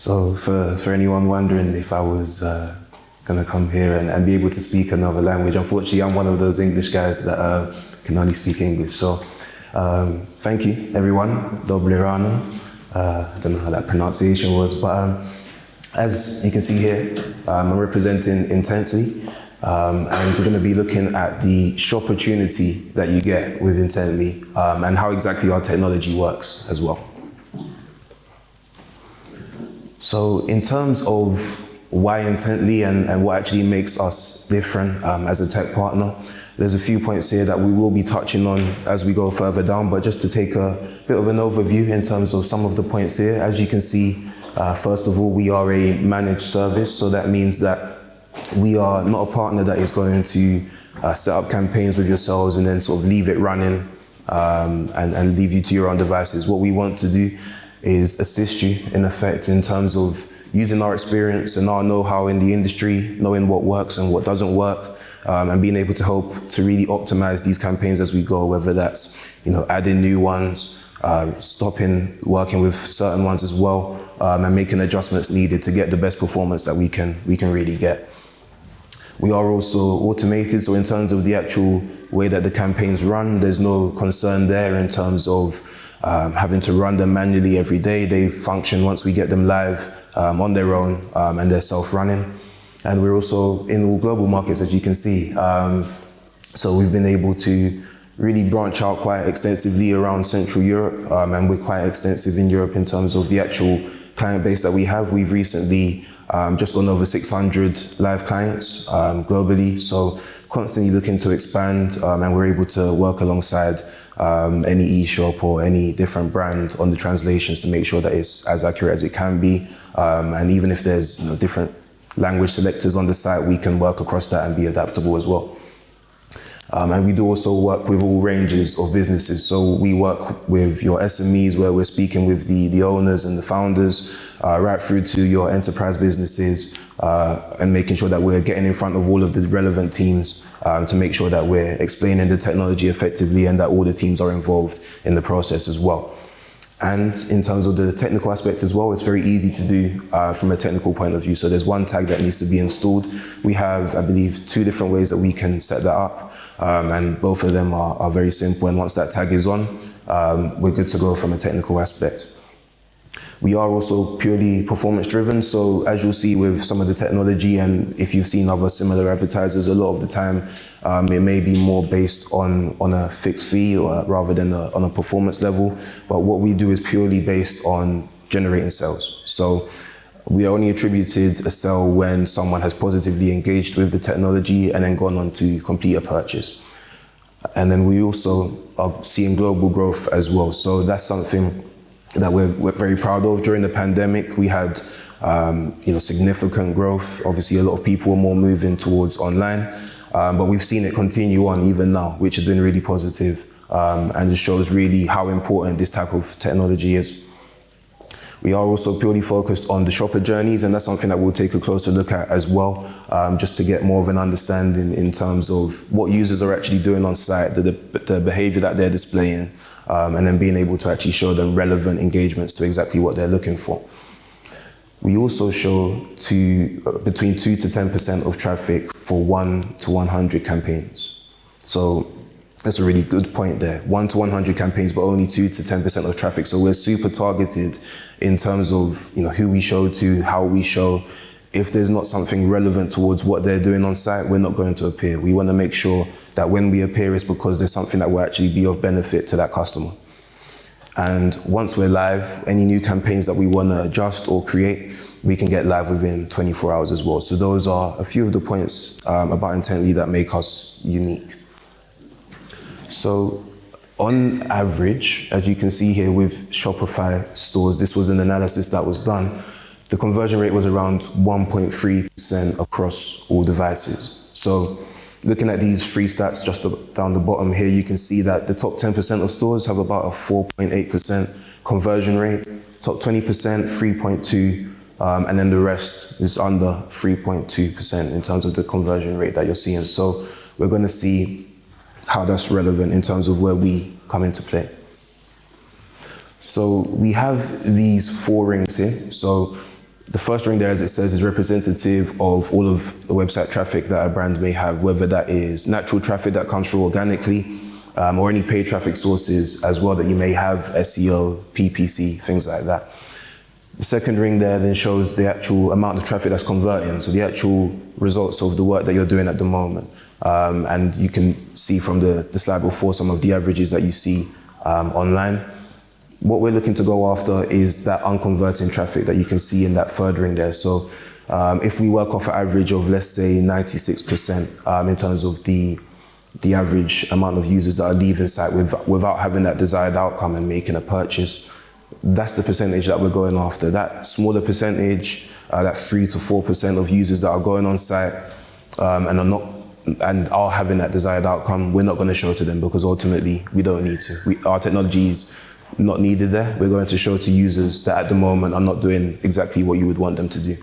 So for anyone wondering if I was going to come here and be able to speak another language, unfortunately I'm one of those English guys that can only speak English. So thank you everyone, Dobre rano. I don't know how that pronunciation was, but as you can see here, I'm representing Intently, and we're going to be looking at the shopportunity that you get with Intently and how exactly our technology works as well. So in terms of why Intently and what actually makes us different as a tech partner, there's a few points here that we will be touching on as we go further down, but just to take a bit of an overview in terms of some of the points here. As you can see, first of all, we are a managed service, so that means that we are not a partner that is going to set up campaigns with yourselves and then sort of leave it running and leave you to your own devices. What we want to do is assist you, in effect, in terms of using our experience and our know-how in the industry, knowing what works and what doesn't work, and being able to help to really optimize these campaigns as we go, whether that's adding new ones, stopping working with certain ones as well, and making adjustments needed to get the best performance that we can really get. We are also automated, so in terms of the actual way that the campaigns run, there's no concern there in terms of having to run them manually every day. They function once we get them live on their own, and they're self-running. And we're also in all global markets, as you can see. So we've been able to really branch out quite extensively around Central Europe, and we're quite extensive in Europe in terms of the actual client base that we have. We've recently just gone over 600 live clients globally, so constantly looking to expand, and we're able to work alongside any e-shop or any different brand on the translations to make sure that it's as accurate as it can be. And even if there's different language selectors on the site, we can work across that and be adaptable as well. And we do also work with all ranges of businesses. So we work with your SMEs, where we're speaking with the owners and the founders, right through to your enterprise businesses, and making sure that we're getting in front of all of the relevant teams to make sure that we're explaining the technology effectively and that all the teams are involved in the process as well. And in terms of the technical aspect as well, it's very easy to do from a technical point of view. So there's one tag that needs to be installed. We have, I believe, 2 different ways that we can set that up, and both of them are very simple. And once that tag is on, we're good to go from a technical aspect. We are also purely performance driven. So as you'll see with some of the technology, and if you've seen other similar advertisers, a lot of the time it may be more based on a fixed fee rather than on a performance level. But what we do is purely based on generating sales. So we are only attributed a sale when someone has positively engaged with the technology and then gone on to complete a purchase. And then we also are seeing global growth as well. So that's something that we're very proud of. During the pandemic, we had significant growth. Obviously, a lot of people were more moving towards online, but we've seen it continue on even now, which has been really positive, and it shows really how important this type of technology is. We are also purely focused on the shopper journeys, and that's something that we'll take a closer look at as well, just to get more of an understanding in terms of what users are actually doing on site, the behavior that they're displaying, and then being able to actually show them relevant engagements to exactly what they're looking for. We also show between 2 to 10% of traffic for 1 to 100 campaigns. So that's a really good point there. 1 to 100 campaigns, but only 2 to 10% of traffic. So we're super targeted in terms of who we show to, how we show. If there's not something relevant towards what they're doing on site, we're not going to appear. We want to make sure that when we appear, it's because there's something that will actually be of benefit to that customer. And once we're live, any new campaigns that we want to adjust or create, we can get live within 24 hours as well. So those are a few of the points about Intently that make us unique. So on average, as you can see here with Shopify stores, this was an analysis that was done. The conversion rate was around 1.3% across all devices. So looking at these 3 stats just down the bottom here, you can see that the top 10% of stores have about a 4.8% conversion rate, top 20%, 3.2%, and then the rest is under 3.2% in terms of the conversion rate that you're seeing. So we're going to see how that's relevant in terms of where we come into play. So we have these 4 rings here. So The first ring there, as it says, is representative of all of the website traffic that a brand may have, whether that is natural traffic that comes through organically, or any paid traffic sources as well that you may have, SEO, PPC, things like that. The second ring there then shows the actual amount of traffic that's converting, so the actual results of the work that you're doing at the moment. And you can see from the slide before some of the averages that you see online. What we're looking to go after is that unconverting traffic that you can see in that third ring there. So if we work off an average of, let's say, 96% in terms of the average amount of users that are leaving site without having that desired outcome and making a purchase, that's the percentage that we're going after. That smaller percentage, that 3 to 4% of users that are going on site and are having that desired outcome, we're not going to show to them because ultimately we don't need to. Our technology is not needed there. We're going to show to users that at the moment are not doing exactly what you would want them to do.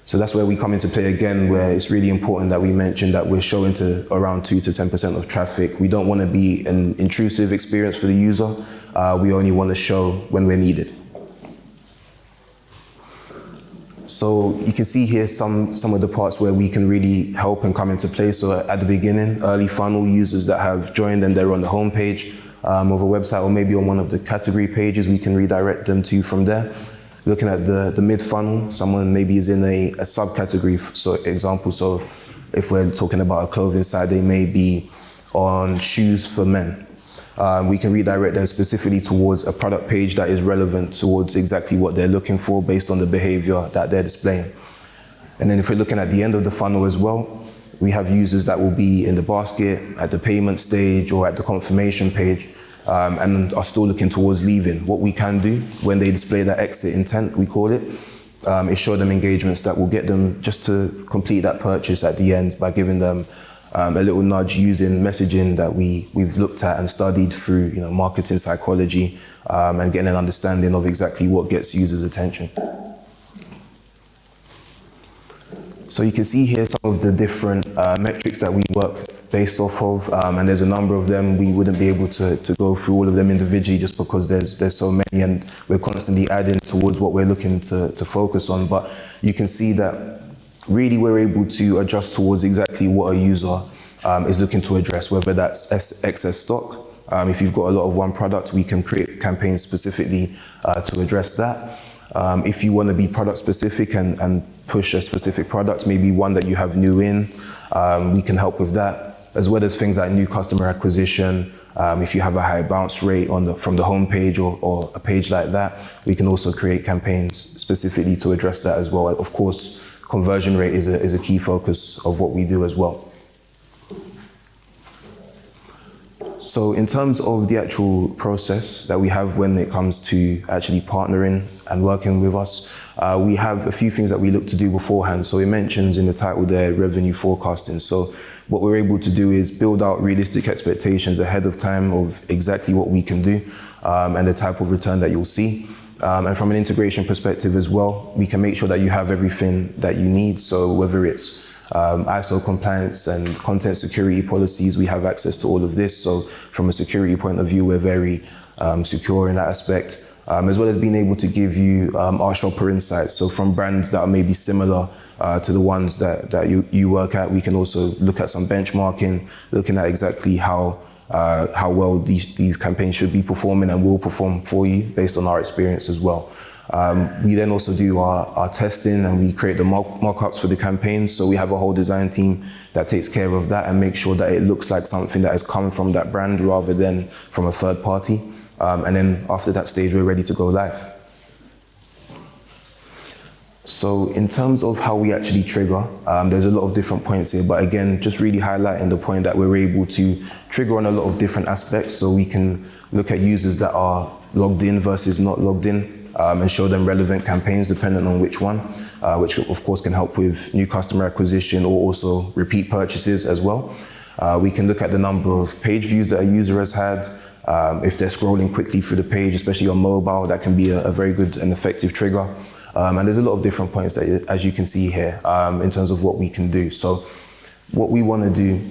So that's where we come into play again, where it's really important that we mention that we're showing to around 2 to 10% of traffic. We don't want to be an intrusive experience for the user. We only want to show when we're needed. So you can see here some of the parts where we can really help and come into play. So at the beginning, early funnel users that have joined and they're on the home page of a website or maybe on one of the category pages, we can redirect them to from there. Looking at the mid-funnel, someone maybe is in a subcategory, so example, so if we're talking about a clothing site, they may be on shoes for men. We can redirect them specifically towards a product page that is relevant towards exactly what they're looking for based on the behavior that they're displaying. And then if we're looking at the end of the funnel as well, we have users that will be in the basket, at the payment stage, or at the confirmation page, and are still looking towards leaving. What we can do when they display that exit intent, we call it, is show them engagements that will get them just to complete that purchase at the end by giving them a little nudge using messaging that we've looked at and studied through marketing psychology and getting an understanding of exactly what gets users' attention. So you can see here some of the different metrics that we work based off of, and there's a number of them. We wouldn't be able to go through all of them individually just because there's so many, and we're constantly adding towards what we're looking to focus on. But you can see that really we're able to adjust towards exactly what a user is looking to address, whether that's excess stock. If you've got a lot of one product, we can create campaigns specifically to address that. If you want to be product specific and push a specific product, maybe one that you have new in, we can help with that, as well as things like new customer acquisition. If you have a high bounce rate from the home page or a page like that, we can also create campaigns specifically to address that as well. Of course, conversion rate is a key focus of what we do as well. So in terms of the actual process that we have when it comes to actually partnering and working with us, we have a few things that we look to do beforehand. So it mentions in the title there, revenue forecasting. So what we're able to do is build out realistic expectations ahead of time of exactly what we can do and the type of return that you'll see. And from an integration perspective as well, we can make sure that you have everything that you need. So whether it's ISO compliance and content security policies, we have access to all of this. So from a security point of view, we're very secure in that aspect, as well as being able to give you our shopper insights. So from brands that are maybe similar to the ones that you work at, we can also look at some benchmarking, looking at exactly how well these campaigns should be performing and will perform for you based on our experience as well. We then also do our testing and we create the mock-ups for the campaigns. So we have a whole design team that takes care of that and makes sure that it looks like something that has come from that brand rather than from a third party. And then after that stage, we're ready to go live. So in terms of how we actually trigger, there's a lot of different points here, but again, just really highlighting the point that we're able to trigger on a lot of different aspects. So we can look at users that are logged in versus not logged in, and show them relevant campaigns depending on which one, which of course can help with new customer acquisition or also repeat purchases as well. We can look at the number of page views that a user has had. If they're scrolling quickly through the page, especially on mobile, that can be a very good and effective trigger. And there's a lot of different points that, as you can see here, in terms of what we can do. So what we want to do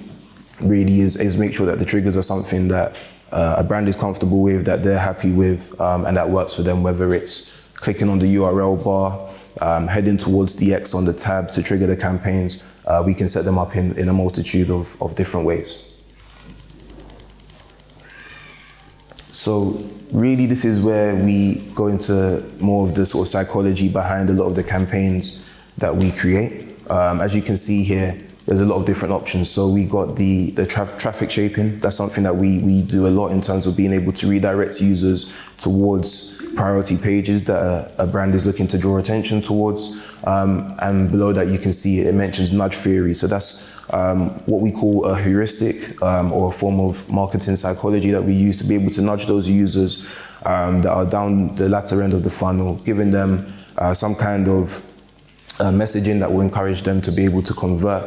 really is make sure that the triggers are something that a brand is comfortable with, that they're happy with, and that works for them, whether it's clicking on the URL bar heading towards the X on the tab to trigger the campaigns. We can set them up in a multitude of different ways. So really this is where we go into more of the sort of psychology behind a lot of the campaigns that we create. As you can see here, there's a lot of different options. So we got the traffic shaping. That's something that we do a lot in terms of being able to redirect users towards priority pages that a brand is looking to draw attention towards. And below that you can see it mentions nudge theory. So that's what we call a heuristic or a form of marketing psychology that we use to be able to nudge those users that are down the latter end of the funnel, giving them some kind of messaging that will encourage them to be able to convert,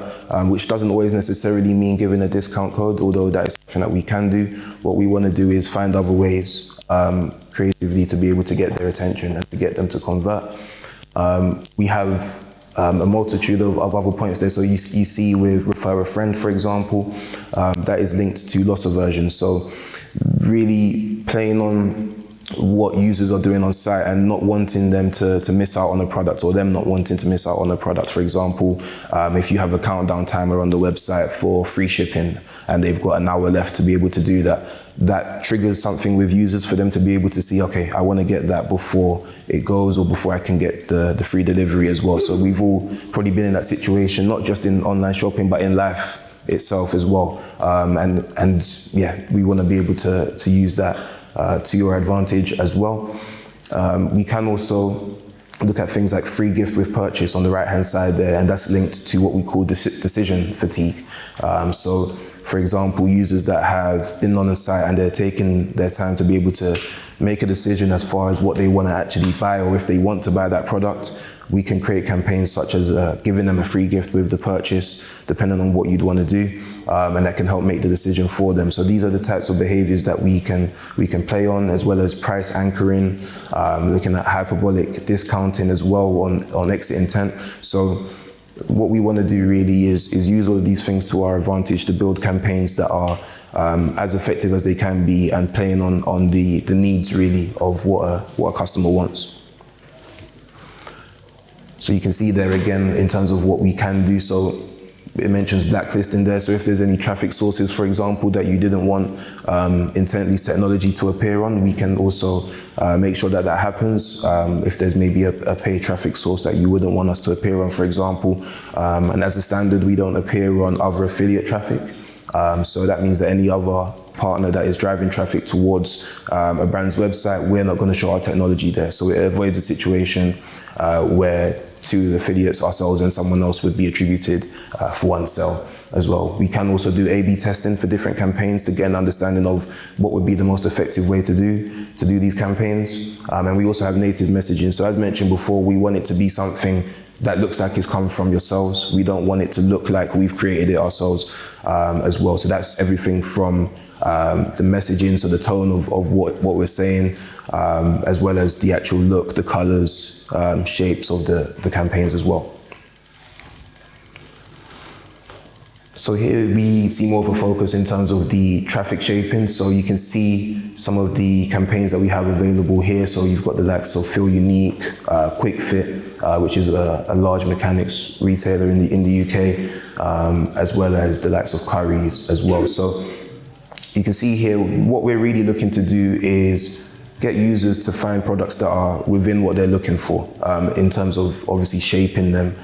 which doesn't always necessarily mean giving a discount code, although that is something that we can do. What we want to do is find other ways creatively to be able to get their attention and to get them to convert. We have a multitude of other points there. So you see with refer a friend, for example, that is linked to loss aversion. So really playing on what users are doing on site and not wanting them to miss out on a product, or them not wanting to miss out on a product. For example, if you have a countdown timer on the website for free shipping and they've got an hour left to be able to do that, that triggers something with users for them to be able to see, okay, I want to get that before it goes or before I can get the free delivery as well. So we've all probably been in that situation, not just in online shopping, but in life itself as well. And yeah, we want to be able to use that to your advantage as well. We can also look at things like free gift with purchase on the right hand side there, and that's linked to what we call decision fatigue. So for example, users that have been on a site and they're taking their time to be able to make a decision as far as what they want to actually buy, or if they want to buy that product, we can create campaigns such as giving them a free gift with the purchase, depending on what you'd want to do, and that can help make the decision for them. So these are the types of behaviors that we can play on, as well as price anchoring, looking at hyperbolic discounting as well on exit intent. So what we want to do really is use all of these things to our advantage to build campaigns that are as effective as they can be, and playing on the needs really of what a customer wants. So you can see there again in terms of what we can do. So it mentions blacklisting there. So if there's any traffic sources, for example, that you didn't want intent leads technology to appear on, we can also make sure that that happens. If there's maybe a paid traffic source that you wouldn't want us to appear on, for example, and as a standard, we don't appear on other affiliate traffic. So that means that any other partner that is driving traffic towards a brand's website, we're not going to show our technology there. So it avoids a situation where two affiliates, ourselves and someone else, would be attributed for one sale as well. We can also do A/B testing for different campaigns to get an understanding of what would be the most effective way to do these campaigns. And we also have native messaging. So as mentioned before, we want it to be something that looks like it's come from yourselves. We don't want it to look like we've created it ourselves as well. So that's everything from the messaging, so the tone of what we're saying, as well as the actual look, the colors, shapes of the campaigns as well. So here we see more of a focus in terms of the traffic shaping. So you can see some of the campaigns that we have available here. So you've got the likes of Feel Unique, Quick Fit, which is a large mechanics retailer in the UK, as well as the likes of Currys as well. So you can see here what we're really looking to do is get users to find products that are within what they're looking for, in terms of obviously shaping them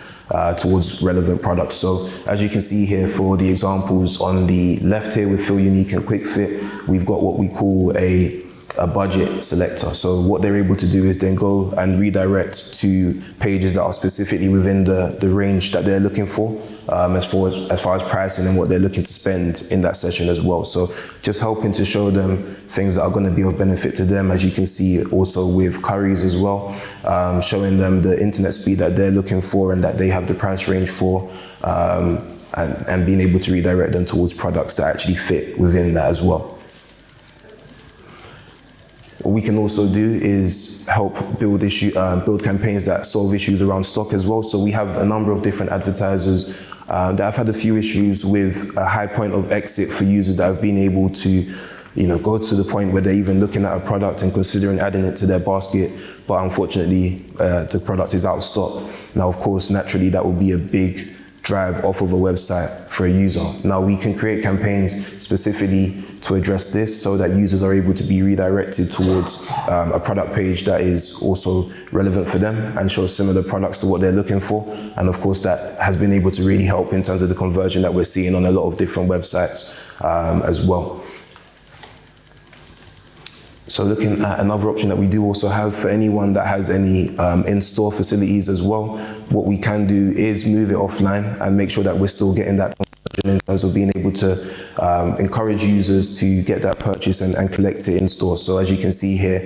towards relevant products. So as you can see here for the examples on the left here with Feel Unique and Quick Fit, we've got what we call a budget selector. So what they're able to do is then go and redirect to pages that are specifically within the range that they're looking for, as far as pricing and what they're looking to spend in that session as well. So just helping to show them things that are going to be of benefit to them, as you can see also with Currys as well, showing them the internet speed that they're looking for and that they have the price range for, and being able to redirect them towards products that actually fit within that as well. What we can also do is help build campaigns that solve issues around stock as well. So we have a number of different advertisers that have had a few issues with a high point of exit for users that have been able to go to the point where they're even looking at a product and considering adding it to their basket, but unfortunately the product is out of stock. Now, of course, naturally that will be a big drive off of a website for a user. Now, we can create campaigns specifically to address this so that users are able to be redirected towards a product page that is also relevant for them and shows similar products to what they're looking for. And of course, that has been able to really help in terms of the conversion that we're seeing on a lot of different websites as well. So looking at another option that we do also have for anyone that has any in-store facilities as well, what we can do is move it offline and make sure that we're still getting that in terms of being able to encourage users to get that purchase and collect it in store. So as you can see here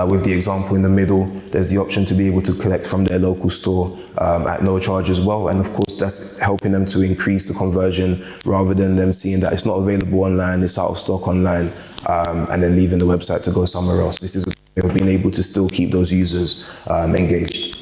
with the example in the middle, there's the option to be able to collect from their local store at no charge as well. And of course, that's helping them to increase the conversion rather than them seeing that it's not available online, it's out of stock online, and then leaving the website to go somewhere else. This is a way of being able to still keep those users engaged.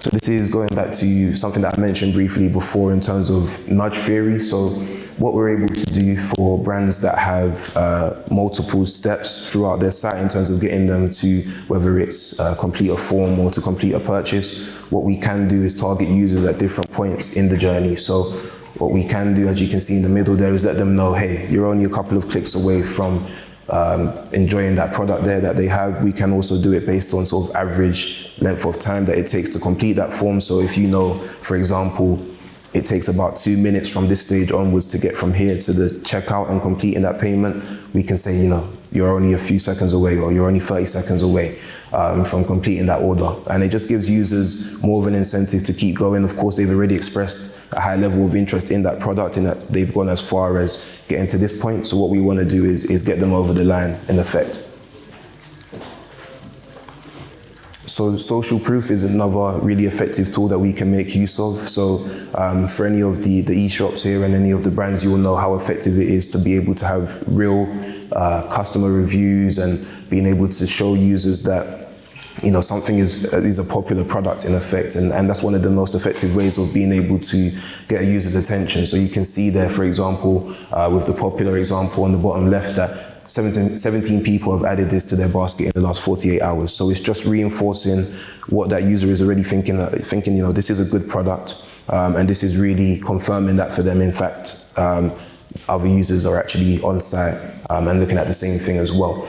So this is going back to something that I mentioned briefly before in terms of nudge theory. So what we're able to do for brands that have multiple steps throughout their site in terms of getting them to, whether it's complete a form or to complete a purchase, what we can do is target users at different points in the journey. So what we can do, as you can see in the middle there, is let them know, hey, you're only a couple of clicks away from enjoying that product there that they have. We can also do it based on sort of average length of time that it takes to complete that form. So if you know, for example, it takes about 2 minutes from this stage onwards to get from here to the checkout and completing that payment, we can say, you're only a few seconds away, or you're only 30 seconds away from completing that order. And it just gives users more of an incentive to keep going. Of course, they've already expressed a high level of interest in that product, in that they've gone as far as getting to this point. So what we want to do is get them over the line, in effect. So social proof is another really effective tool that we can make use of. So for any of the e-shops here and any of the brands, you will know how effective it is to be able to have real customer reviews and being able to show users that something is a popular product, in effect. And that's one of the most effective ways of being able to get a user's attention. So you can see there, for example, with the popular example on the bottom left, that 17 people have added this to their basket in the last 48 hours. So it's just reinforcing what that user is already thinking, this is a good product. And this is really confirming that for them. In fact, other users are actually on site and looking at the same thing as well.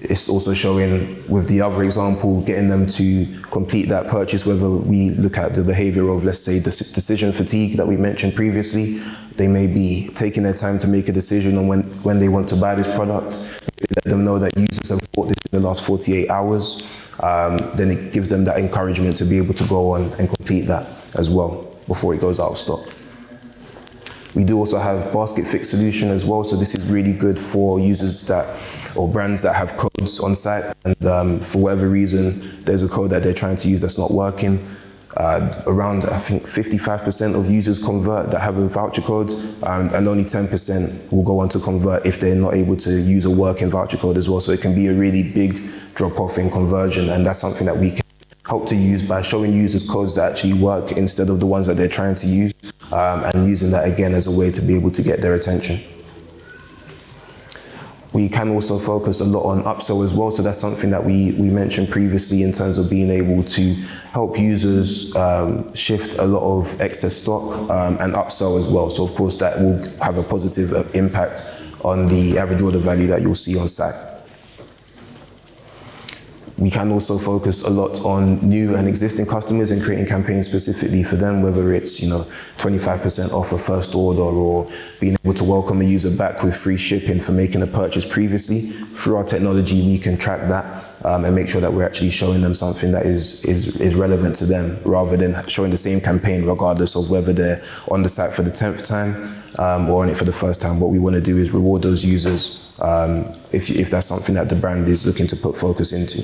It's also showing, with the other example, getting them to complete that purchase, whether we look at the behavior of, let's say, the decision fatigue that we mentioned previously. They may be taking their time to make a decision on when they want to buy this product. If they let them know that users have bought this in the last 48 hours, then it gives them that encouragement to be able to go on and complete that as well before it goes out of stock. We do also have basket fix solution as well. So this is really good for users or brands that have codes on site, and for whatever reason, there's a code that they're trying to use that's not working. Around, I think, 55% of users convert that have a voucher code, and only 10% will go on to convert if they're not able to use a working voucher code as well. So it can be a really big drop-off in conversion, and that's something that we can help to use by showing users codes that actually work instead of the ones that they're trying to use, and using that again as a way to be able to get their attention. We can also focus a lot on upsell as well. So that's something that we mentioned previously in terms of being able to help users shift a lot of excess stock and upsell as well. So of course that will have a positive impact on the average order value that you'll see on site. We can also focus a lot on new and existing customers and creating campaigns specifically for them, whether it's 25% off a first order, or being able to welcome a user back with free shipping for making a purchase previously. Through our technology, we can track that and make sure that we're actually showing them something that is relevant to them, rather than showing the same campaign regardless of whether they're on the site for the 10th time or on it for the first time. What we want to do is reward those users if that's something that the brand is looking to put focus into.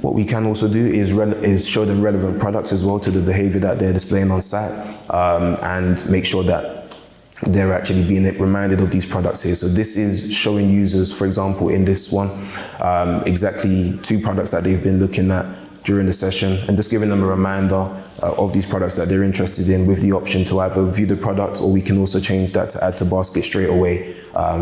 What we can also do is show them relevant products as well to the behavior that they're displaying on site, and make sure that they're actually being reminded of these products here. So this is showing users, for example, in this one, exactly 2 products that they've been looking at during the session, and just giving them a reminder of these products that they're interested in, with the option to either view the product, or we can also change that to add to basket straight away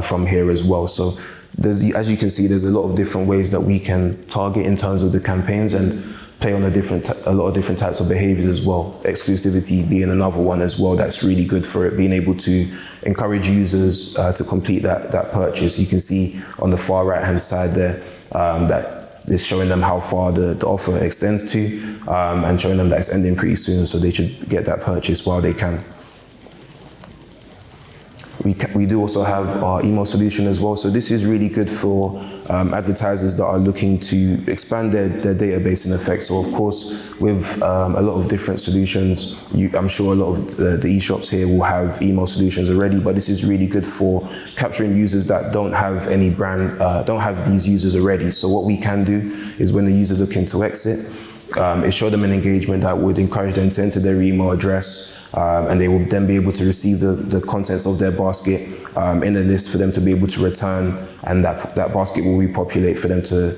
from here as well. So as you can see, there's a lot of different ways that we can target in terms of the campaigns and play on a lot of different types of behaviors as well. Exclusivity being another one as well that's really good for it, being able to encourage users to complete that purchase. You can see on the far right hand side there that is showing them how far the offer extends to, and showing them that it's ending pretty soon, so they should get that purchase while they can. We do also have our email solution as well. So this is really good for advertisers that are looking to expand their database in effect. So of course, with a lot of different solutions, I'm sure a lot of the e-shops here will have email solutions already, but this is really good for capturing users that don't have any don't have these users already. So what we can do is, when the user is looking to exit, is show them an engagement that would encourage them to enter their email address, and they will then be able to receive the contents of their basket in the list for them to be able to return, and that basket will repopulate for them to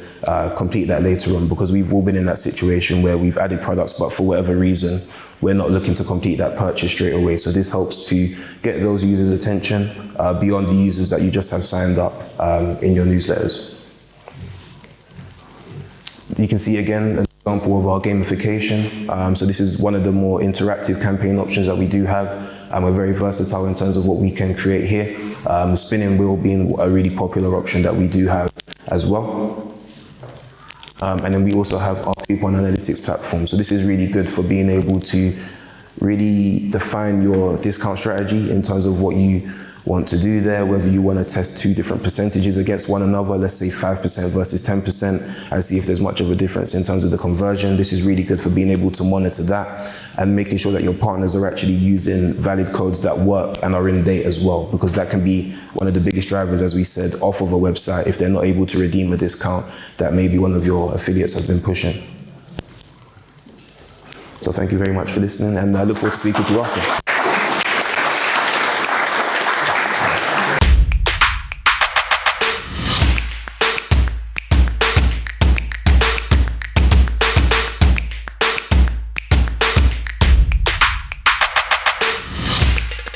complete that later on, because we've all been in that situation where we've added products, but for whatever reason, we're not looking to complete that purchase straight away. So this helps to get those users' attention beyond the users that you just have signed up in your newsletters. You can see again an example of our gamification. So this is one of the more interactive campaign options that we do have, and we're very versatile in terms of what we can create here. The spinning wheel being a really popular option that we do have as well. And then we also have our coupon analytics platform. So this is really good for being able to really define your discount strategy in terms of what you want to do there, whether you want to test two different percentages against one another, let's say 5% versus 10%, and see if there's much of a difference in terms of the conversion. This is really good for being able to monitor that and making sure that your partners are actually using valid codes that work and are in date as well, because that can be one of the biggest drivers, as we said, off of a website if they're not able to redeem a discount that maybe one of your affiliates has been pushing. So thank you very much for listening, and I look forward to speaking to you after.